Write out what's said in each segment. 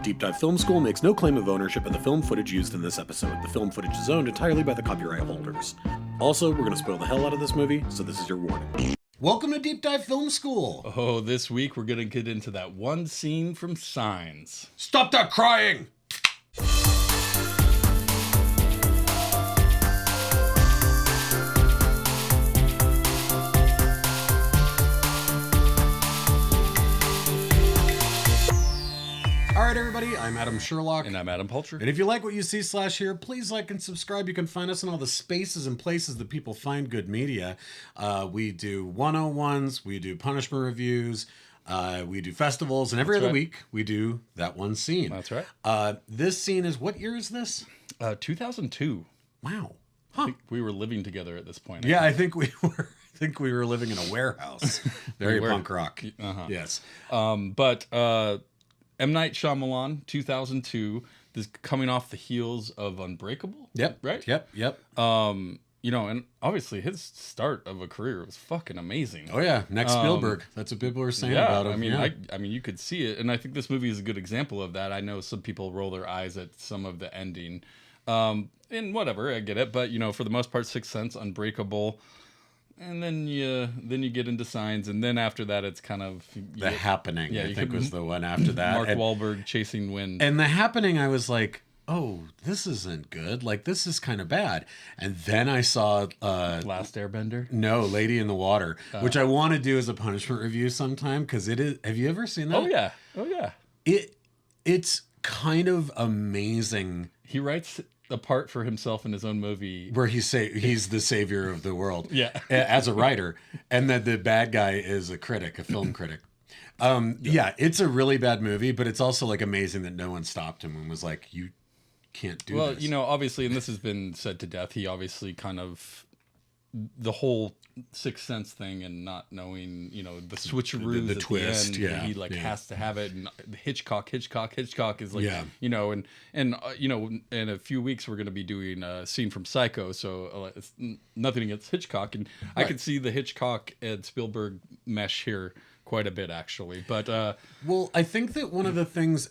Deep Dive Film School makes no claim of ownership of the film footage used in this episode. The film footage is owned entirely by the copyright holders. Also, we're going to spoil the hell out of this movie, so this is your warning. Welcome to Deep Dive Film School! Oh, this week we're going to get into that one scene from Signs. Stop that crying! Alright everybody, I'm Adam Sherlock. And I'm Adam Pulcher. And if you like what you see /here, please like and subscribe. You can find us in all the spaces and places that people find good media. We do 101s, we do punishment reviews, we do festivals, and every other week we do that one scene. That's right. This scene is, what year is this? 2002. Wow. I think we were living together at this point. I think we were. I think we were living in a warehouse. Very punk rock. Yes. But M. Night Shyamalan, 2002, this coming off the heels of Unbreakable. Yep. Right? Yep. You know, and obviously his start of a career was fucking amazing. Oh yeah, next Spielberg. That's what people were saying about him. I mean, you could see it, and I think this movie is a good example of that. I know some people roll their eyes at some of the ending, and whatever, I get it. But you know, for the most part, Sixth Sense, Unbreakable. And then you get into Signs, and then after that, it's kind of The Happening. I think was the one after that. Mark Wahlberg chasing wind. And The Happening, I was like, oh, this isn't good. Like, this is kind of bad. And then I saw Last Airbender. No, Lady in the Water, which I want to do as a punishment review sometime because it is. Have you ever seen that? Oh yeah. It's kind of amazing. He writes a part for himself in his own movie where he's the savior of the world. Yeah. As a writer, and that the bad guy is a critic, a film critic. Yeah, it's a really bad movie, but it's also like amazing that no one stopped him and was like, you can't do this. Well, you know, obviously, and this has been said to death, he obviously kind of, the whole Sixth Sense thing and not knowing, you know, the switcheroos, the twist, the end, he has to have it. And Hitchcock is like, you know, and you know, in a few weeks we're going to be doing a scene from Psycho, so it's nothing against Hitchcock, and I could see the Hitchcock and Spielberg mesh here quite a bit actually, but well, I think that one of the things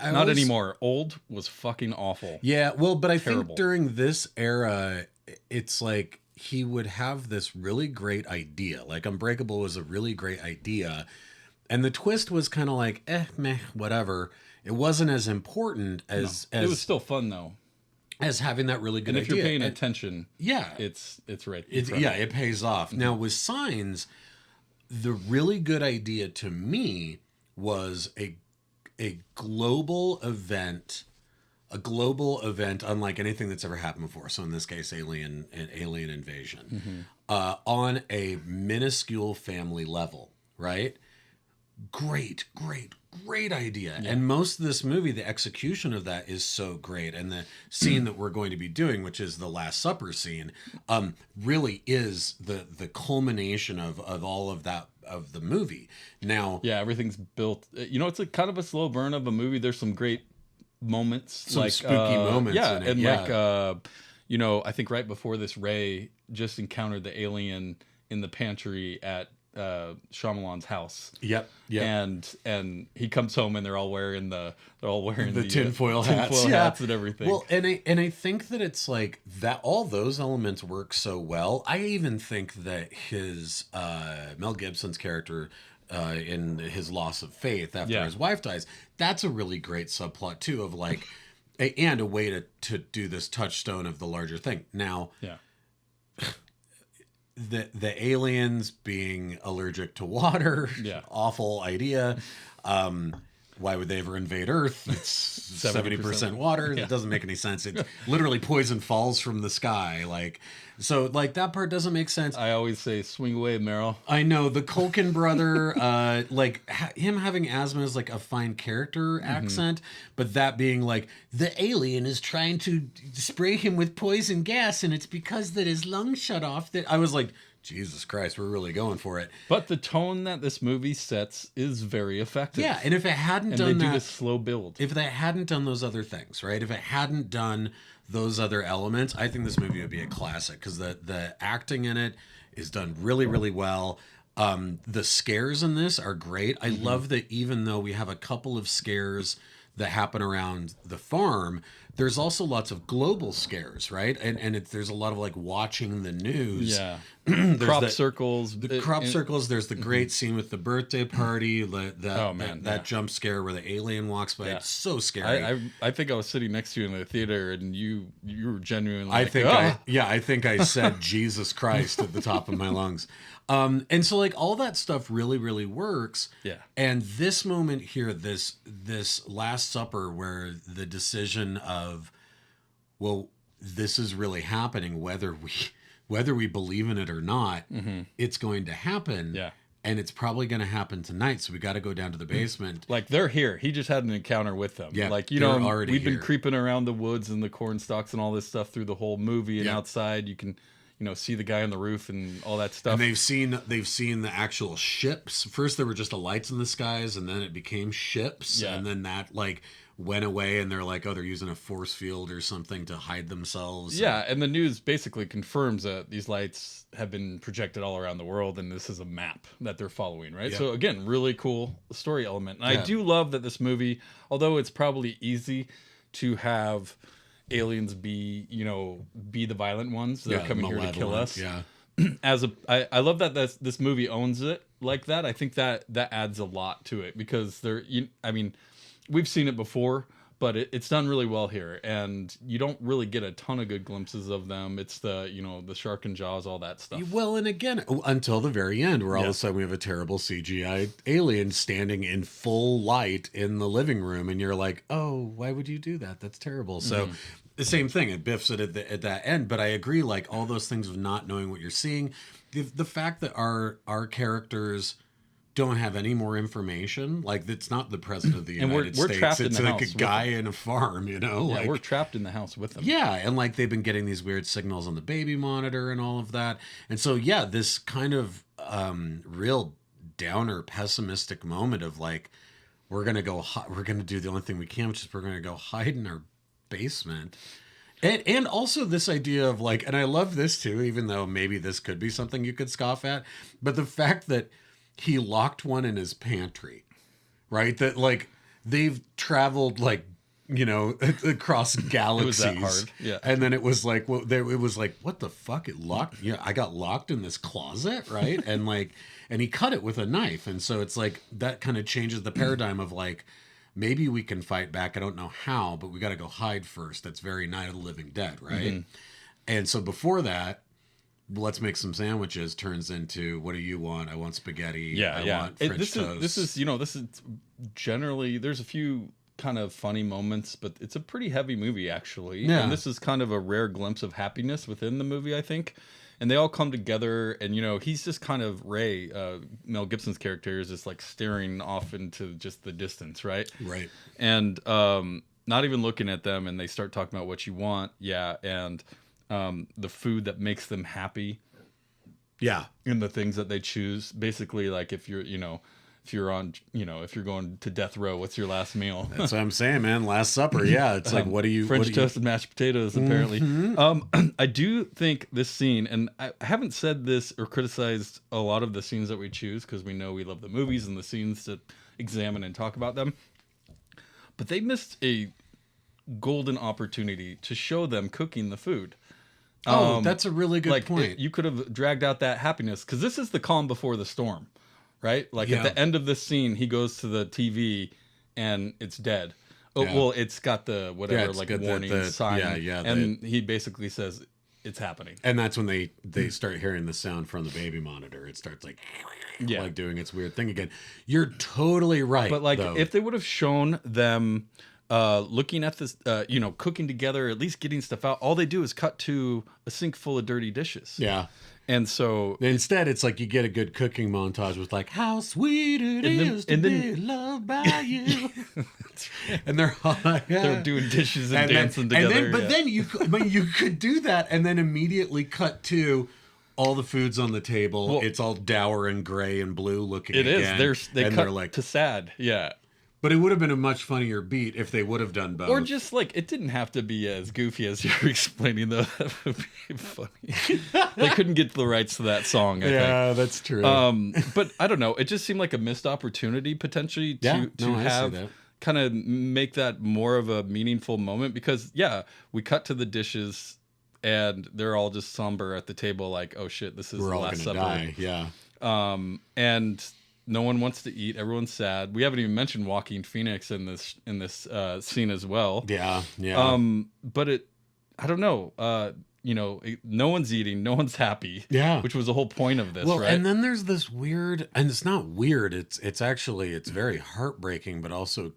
anymore. Old was fucking awful. Yeah, well, but I Terrible. think during this era, it's like he would have this really great idea. Like Unbreakable was a really great idea, and the twist was kind of like meh, whatever. It wasn't as important as it was still fun though, as having that really good and if idea. You're paying attention, it's right. It pays off. Now with Signs, the really good idea to me was a global event. A global event unlike anything that's ever happened before. So in this case, alien invasion on a minuscule family level, right? Great idea. Yeah. And most of this movie, the execution of that is so great. And the scene that we're going to be doing, which is the Last Supper scene, really is the culmination of all of that of the movie. Now, yeah, everything's built. You know, it's a kind of a slow burn of a movie. There's some great moments, some like spooky moments, in it. And like you know, I think right before this, Ray just encountered the alien in the pantry at Shyamalan's house. Yep. And he comes home and they're all wearing the tinfoil hats and everything. Well, and I think that it's like that. All those elements work so well. I even think that his Mel Gibson's character, in his loss of faith after his wife dies, that's a really great subplot too, of like and a way to do this touchstone of the larger thing. Now, the aliens being allergic to water, awful idea. Why would they ever invade Earth? It's 70% water. It doesn't make any sense. It literally poison falls from the sky. Like, so like that part doesn't make sense. I always say, swing away, Meryl. I know the Culkin brother, like him having asthma is like a fine character accent, but that being like the alien is trying to spray him with poison gas, and it's because that his lungs shut off. That I was like, Jesus Christ, we're really going for it. But the tone that this movie sets is very effective. Yeah, and if it hadn't done they that, do this slow build. If they hadn't done those other things, right? If it hadn't done those other elements, I think this movie would be a classic because the acting in it is done really, really well. The scares in this are great. I love that even though we have a couple of scares that happen around the farm, there's also lots of global scares, right? And there's a lot of like watching the news. Yeah. Crop circles. The crop circles. There's the great scene with the birthday party. That jump scare where the alien walks by. Yeah. It's so scary. I think I was sitting next to you in the theater, and you were genuinely. I think I said Jesus Christ at the top of my lungs. And so like all that stuff really, really works. Yeah. And this moment here, this Last Supper, where the decision of, well, this is really happening, whether we believe in it or not, it's going to happen. Yeah. And it's probably going to happen tonight. So we got to go down to the basement. Like they're here. He just had an encounter with them. Yeah. Like, we've been creeping around the woods and the corn stalks and all this stuff through the whole movie. And outside you can, see the guy on the roof and all that stuff. And they've seen the actual ships. First there were just the lights in the skies, and then it became ships. Yeah. And then that like went away, and they're like, oh, they're using a force field or something to hide themselves. Yeah, and the news basically confirms that these lights have been projected all around the world, and this is a map that they're following, right? Yeah. So again, really cool story element. And I do love that this movie, although it's probably easy to have aliens be the violent ones that are coming here to kill us. Yeah. I love that this movie owns it like that. I think that adds a lot to it, because we've seen it before, but it's done really well here, and you don't really get a ton of good glimpses of them. It's the shark and jaws, all that stuff. Well, and again, until the very end, where all of a sudden we have a terrible CGI alien standing in full light in the living room, and you're like, oh, why would you do that? That's terrible. So the same thing, it biffs it at that end. But I agree, like all those things of not knowing what you're seeing, the fact that our characters don't have any more information. Like, it's not the president of the United States. Trapped it's in the like house a guy in a farm, Yeah, like, we're trapped in the house with them. Yeah, and like they've been getting these weird signals on the baby monitor and all of that. And so this kind of real downer, pessimistic moment of like, we're gonna do the only thing we can, which is we're gonna go hide in our basement. And also this idea of like, and I love this too, even though maybe this could be something you could scoff at, but the fact that he locked one in his pantry, right? That like they've traveled like, across galaxies. It was that hard. Yeah. And then it was like, it was like, what the fuck? It locked. Yeah. I got locked in this closet. Right. And like, and he cut it with a knife. And so it's like, that kind of changes the paradigm of like, maybe we can fight back. I don't know how, but we got to go hide first. That's very Night of the Living Dead. Right. And so before that, let's make some sandwiches turns into, what do you want? I want spaghetti. I want French toast. This is generally, there's a few kind of funny moments, but it's a pretty heavy movie actually. Yeah. And this is kind of a rare glimpse of happiness within the movie, I think. And they all come together, and he's just kind of Ray, Mel Gibson's character is just like staring off into just the distance, right? Right. And not even looking at them, and they start talking about what you want. Yeah. And the food that makes them happy, and the things that they choose. Basically, like if you're going to death row, what's your last meal? That's what I'm saying, man. Last Supper. Yeah, it's like, French toast and mashed potatoes, apparently. I do think this scene, and I haven't said this or criticized a lot of the scenes that we choose, because we know we love the movies and the scenes to examine and talk about them, but they missed a golden opportunity to show them cooking the food. That's a really good point. You could have dragged out that happiness, because this is the calm before the storm, right? Like at the end of this scene, he goes to the TV and it's dead. Well, it's got the whatever, warning sign. And he basically says it's happening. And that's when they start hearing the sound from the baby monitor. It starts like doing its weird thing again. You're totally right. But like, if they would have shown them looking at this, cooking together, at least getting stuff out, all they do is cut to a sink full of dirty dishes. Yeah. And so instead, it's like you get a good cooking montage with like, how sweet it is to be loved by you. And they're doing dishes and dancing together. Then you could do that and then immediately cut to all the food's on the table. Well, it's all dour and gray and blue looking. It again, is. They're like to sad. Yeah. But it would have been a much funnier beat if they would have done both. Or just like, it didn't have to be as goofy as you're explaining, though. That would be funny. They couldn't get the rights to that song, I think. That's true. But I don't know. It just seemed like a missed opportunity potentially to have kind of make that more of a meaningful moment, because we cut to the dishes and they're all just somber at the table, like, oh shit, this is We're the all last gonna supper. die. Yeah. And no one wants to eat. Everyone's sad. We haven't even mentioned Joaquin Phoenix in this scene as well. Yeah. Yeah. But I don't know. No one's eating, no one's happy. Yeah. Which was the whole point of this, well, right? and then there's this weird, and it's not weird. It's actually, it's very heartbreaking, but also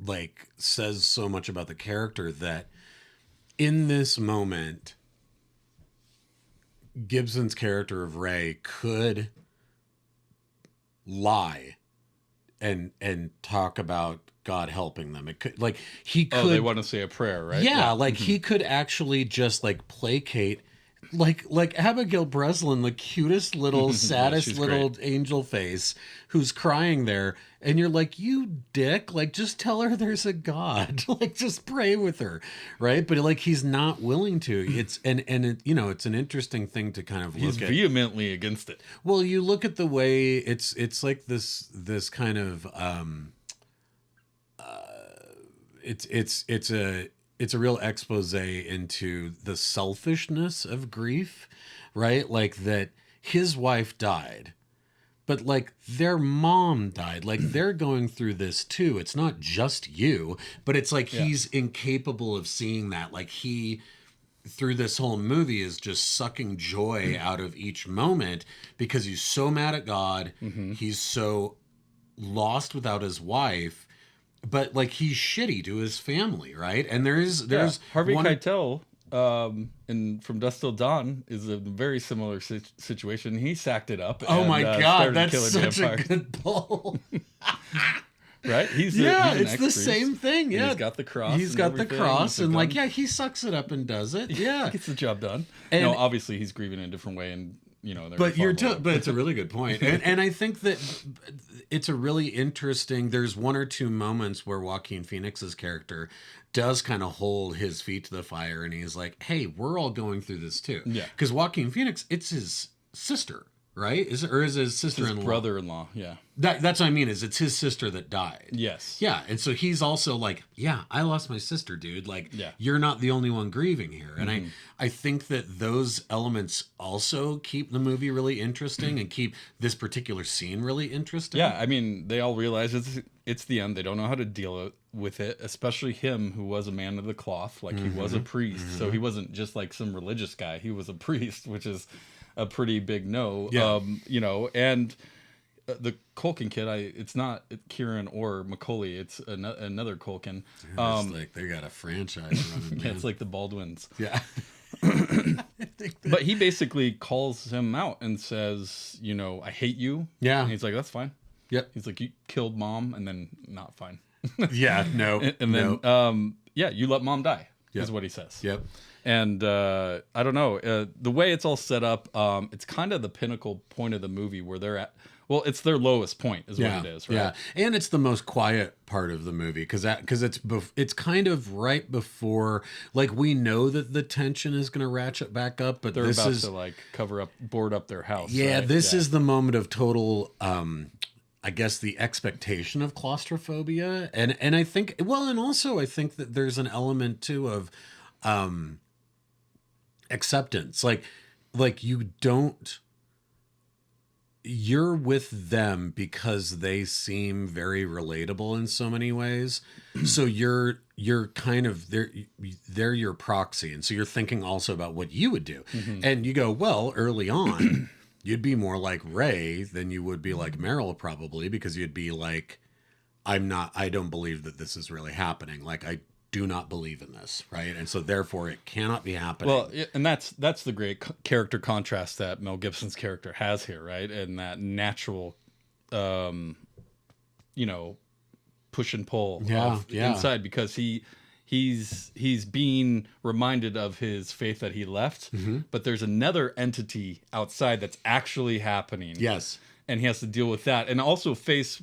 like says so much about the character that in this moment, Gibson's character of Ray could lie and talk about God helping them. It could, like, he could. Oh, they want to say a prayer, right? Yeah, like he could actually just like placate, like Abigail Breslin, the cutest little, saddest little great. angel face, who's crying there, and you're like, you dick, like just tell her there's a God, like just pray with her, right? But like he's not willing to. It's and it, it's an interesting thing to kind of look He's at. vehemently against it. Well, you look at the way it's like this kind of it's a real expose into the selfishness of grief, right? Like that his wife died, but like their mom died. Like they're going through this too. It's not just you, but it's like he's incapable of seeing that. Like he, through this whole movie, is just sucking joy out of each moment because he's so mad at God. He's so lost without his wife. But like he's shitty to his family, right? And there's Harvey Keitel from Dusk Till Dawn is a very similar situation. He sacked it up. Oh my God, that's killing such a good pull. Right? He's it's the same thing. Yeah, he's got the cross. He's got the cross, and like, he sucks it up and does it. Yeah, he gets the job done. And, no, obviously he's grieving in a different way, and but it's a really good point, and I think that it's a really interesting. There's one or two moments where Joaquin Phoenix's character does kind of hold his feet to the fire, and he's like, "Hey, we're all going through this too." Yeah, because Joaquin Phoenix, it's his sister, right? Is his sister-in-law? His brother-in-law. Yeah, that's what I mean. It's his sister that died. Yes. Yeah, and so he's also like, "Yeah, I lost my sister, dude. Like, you're not the only one grieving here." And I think that those elements also keep the movie really interesting and keep this particular scene really interesting. Yeah, I mean, they all realize it's the end. They don't know how to deal with it, especially him, who was a man of the cloth. Like, he was a priest, so he wasn't just like some religious guy. He was a priest, which is a pretty big no. Yeah. And the Culkin kid, it's not Kieran or Macaulay. It's another Culkin. It's like they got a franchise running. Yeah, it's like the Baldwins. Yeah. But he basically calls him out and says, I hate you. Yeah. And he's like, that's fine. Yep. He's like, you killed mom, and then not fine. Yeah, no. And then, you let mom die, is what he says. Yep. And I don't know. The way it's all set up, it's kind of the pinnacle point of the movie where they're at. Well, it's their lowest point, is what it is, right? Yeah, and it's the most quiet part of the movie because it's kind of right before, like, we know that the tension is going to ratchet back up, but they're about to like board up their house. Yeah, right? this is the moment of total, I guess, the expectation of claustrophobia, and I think, well, and also I think that there's an element too of acceptance, like you're with them because they seem very relatable in so many ways. So you're kind of they're your proxy. And so you're thinking also about what you would do. And you go, well, early on, you'd be more like Ray than you would be like Meryl, probably, because you'd be like, I don't believe that this is really happening. Like, I do not believe in this, right? And so therefore it cannot be happening. Well, and that's the great character contrast that Mel Gibson's character has here, right? And that natural push and pull inside, because he's being reminded of his faith that he left, but there's another entity outside that's actually happening. Yes. And he has to deal with that, and also face,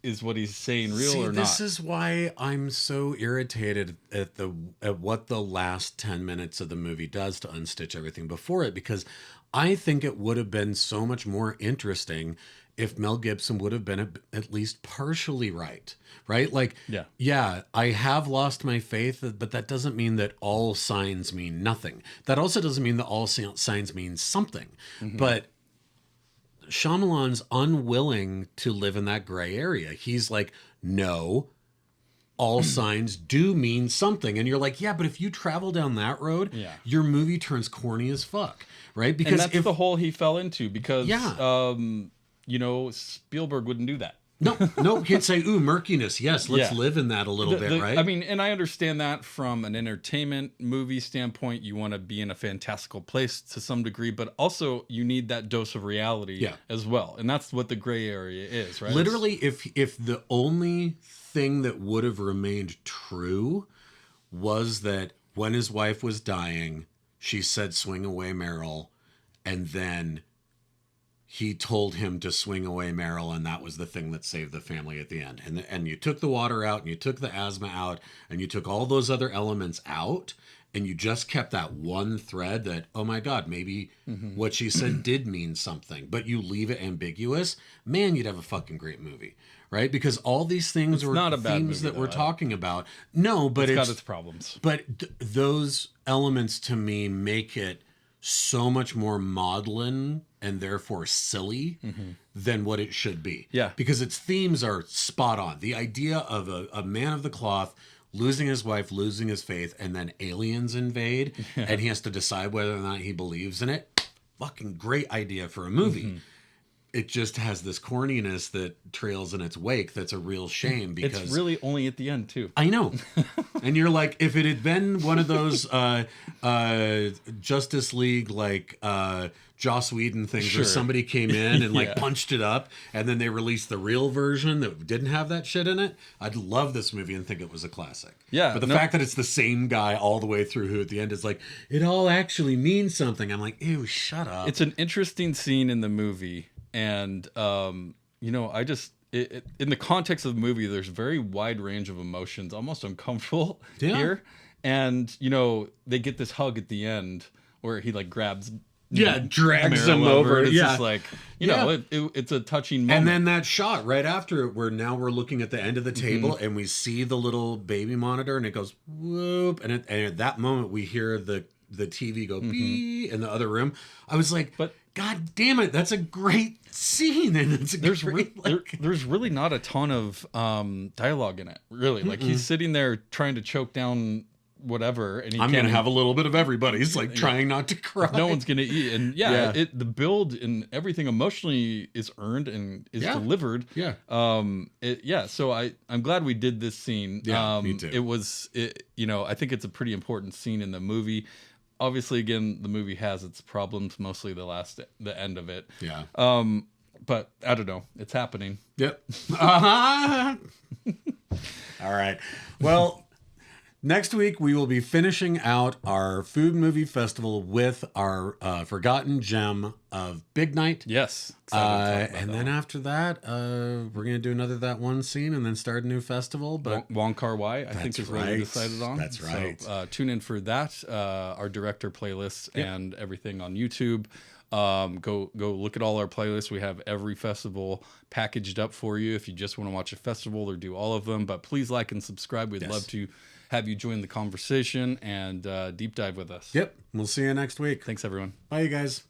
is what he's saying real or not? This is why I'm so irritated at what the last 10 minutes of the movie does to unstitch everything before it, because I think it would have been so much more interesting if Mel Gibson would have been at least partially right? Like, yeah, I have lost my faith, but that doesn't mean that all signs mean nothing. That also doesn't mean that all signs mean something. But Shyamalan's unwilling to live in that gray area. He's like, no, all signs do mean something. And you're like, yeah, but if you travel down that road, your movie turns corny as fuck, right? Because and that's the hole he fell into, because, you know, Spielberg wouldn't do that. No, he'd say, ooh, murkiness. Yes, let's live in that a little bit, right? I mean, and I understand that from an entertainment movie standpoint. You want to be in a fantastical place to some degree, but also you need that dose of reality as well. And that's what the gray area is, right? Literally, if the only thing that would have remained true was that when his wife was dying, she said, swing away, Meryl, and then he told him to swing away, Meryl, and that was the thing that saved the family at the end. And you took the water out, and you took the asthma out, and you took all those other elements out, and you just kept that one thread that, oh my God, maybe what she said did mean something, but you leave it ambiguous, man, you'd have a fucking great movie, right? Because all these things were not a bad themes movie, that we're talking about. No, but it's got its problems. But those elements to me make it so much more maudlin and therefore silly than what it should be. Yeah. Because its themes are spot on. The idea of a man of the cloth losing his wife, losing his faith, and then aliens invade, and he has to decide whether or not he believes in it. Fucking great idea for a movie. It just has this corniness that trails in its wake. That's a real shame, because it's really only at the end too. I know. And you're like, if it had been one of those Justice League, like Joss Whedon things where somebody came in and like punched it up, and then they released the real version that didn't have that shit in it, I'd love this movie and think it was a classic. Yeah. But the fact that it's the same guy all the way through, who at the end is like, it all actually means something. I'm like, ew, shut up. It's an interesting scene in the movie. And, you know, I just, in the context of the movie, there's a very wide range of emotions, almost uncomfortable here. And, you know, they get this hug at the end where he like grabs, drags him over. It's just like, you know, it's a touching moment. And then that shot right after it, where now we're looking at the end of the table and we see the little baby monitor and it goes whoop. And at that moment we hear the TV go bee in the other room. I was like, but God damn it, that's a great scene, and it's there's really not a ton of dialogue in it, really. Like he's sitting there trying to choke down whatever, and I'm gonna have a little bit of everybody. He's like trying not to cry. No one's gonna eat, and the build and everything emotionally is earned and is delivered. So I'm glad we did this scene. Me too. It was, you know, I think it's a pretty important scene in the movie. Obviously, again, the movie has its problems, mostly the end of it. Yeah. But I don't know. It's happening. Yep. All right. Well, next week we will be finishing out our food movie festival with our forgotten gem of Big Night. Yes. And then after that, we're going to do another That One Scene and then start a new festival. But Wong Kar-wai, I think, is what we decided on. That's right. So tune in for that. Our director playlists and everything on YouTube. Go look at all our playlists. We have every festival packaged up for you if you just want to watch a festival or do all of them. But please like and subscribe. We'd love to have you join the conversation and deep dive with us. Yep. We'll see you next week. Thanks, everyone. Bye, you guys.